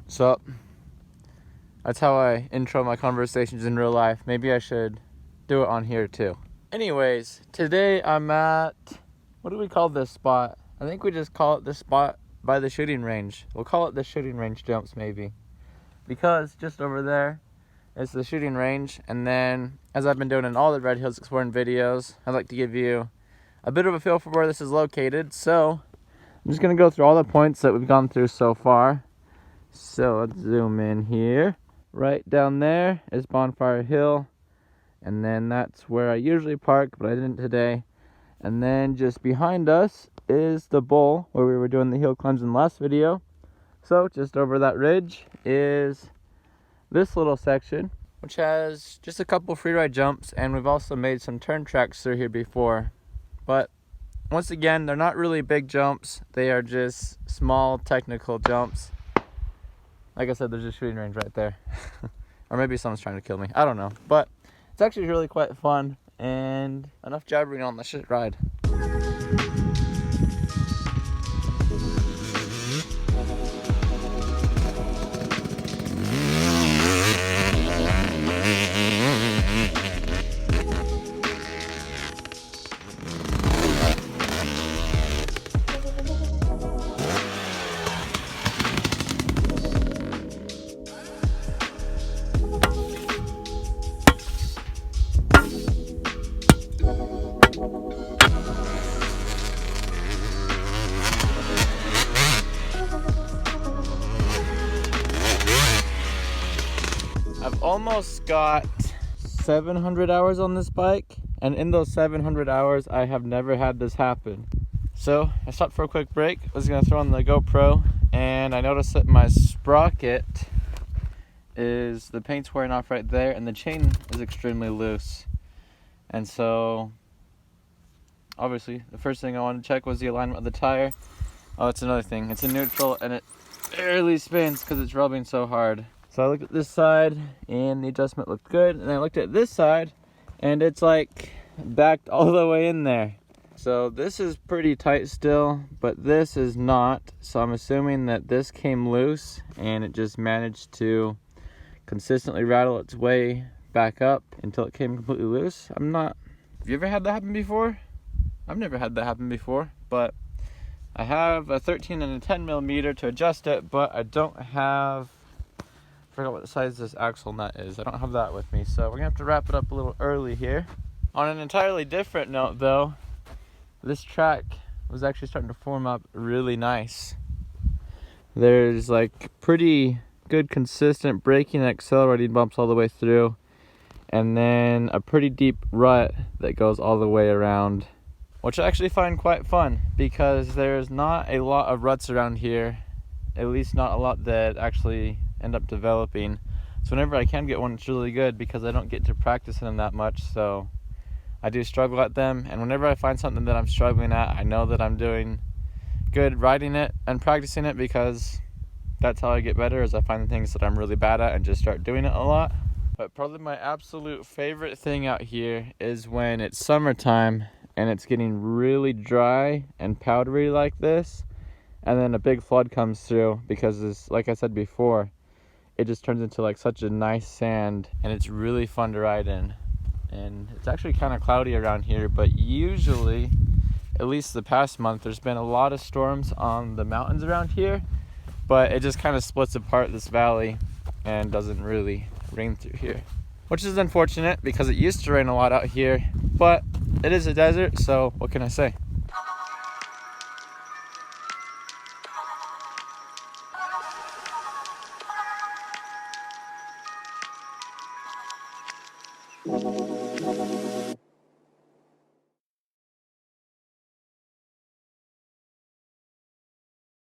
So that's how I intro my conversations in real life. Maybe I should do it on here too. Anyways, today I'm at, what do we call this spot? I think we just call it this spot by the shooting range. We'll call it the shooting range jumps maybe. Because just over there is the shooting range. And then, as I've been doing in all the Red Hills Exploring videos, I'd like to give you a bit of a feel for where this is located. So I'm just going to go through all the points that we've gone through so far. So let's zoom in here. Right down there is Bonfire Hill, and then that's where I usually park, but I didn't today. And then just behind us is the bowl where we were doing the hill climbs in the last video. So just over that ridge is this little section, which has just a couple freeride jumps, and we've also made some turn tracks through here before. But once again, they're not really big jumps, they are just small technical jumps. Like I said, there's a shooting range right there. Or maybe someone's trying to kill me. I don't know. But it's actually really quite fun. And enough jabbering on, let's just ride. I've almost got 700 hours on this bike, and in those 700 hours I have never had this happen. So I stopped for a quick break. I was gonna throw on the GoPro, and I noticed that my sprocket is, the paint's wearing off right there, and the chain is extremely loose. And so obviously the first thing I wanted to check was the alignment of the tire. Oh, it's another thing, it's in neutral and it barely spins because it's rubbing so hard. So I looked at this side and the adjustment looked good, and I looked at this side and it's like backed all the way in there. So this is pretty tight still, but this is not. So I'm assuming that this came loose and it just managed to consistently rattle its way back up until it came completely loose. Have you ever had that happen before? I've never had that happen before, but I have a 13 and a 10 millimeter to adjust it, but I don't have, I forgot what the size this axle nut is. I don't have that with me, so we're gonna have to wrap it up a little early here. On an entirely different note though, this track was actually starting to form up really nice. There's like pretty good consistent braking and accelerating bumps all the way through, and then a pretty deep rut that goes all the way around, which I actually find quite fun because there's not a lot of ruts around here, at least not a lot that actually end up developing. So whenever I can get one, it's really good because I don't get to practice in them that much, so I do struggle at them. And whenever I find something that I'm struggling at, I know that I'm doing good riding it and practicing it, because that's how I get better, is I find the things that I'm really bad at and just start doing it a lot. But probably my absolute favorite thing out here is when it's summertime and it's getting really dry and powdery like this, and then a big flood comes through, because this, like I said before, it just turns into like such a nice sand, and it's really fun to ride in. And it's actually kind of cloudy around here, but usually, at least the past month, there's been a lot of storms on the mountains around here, but it just kind of splits apart this valley and doesn't really rain through here, which is unfortunate because it used to rain a lot out here, but it is a desert, so what can I say?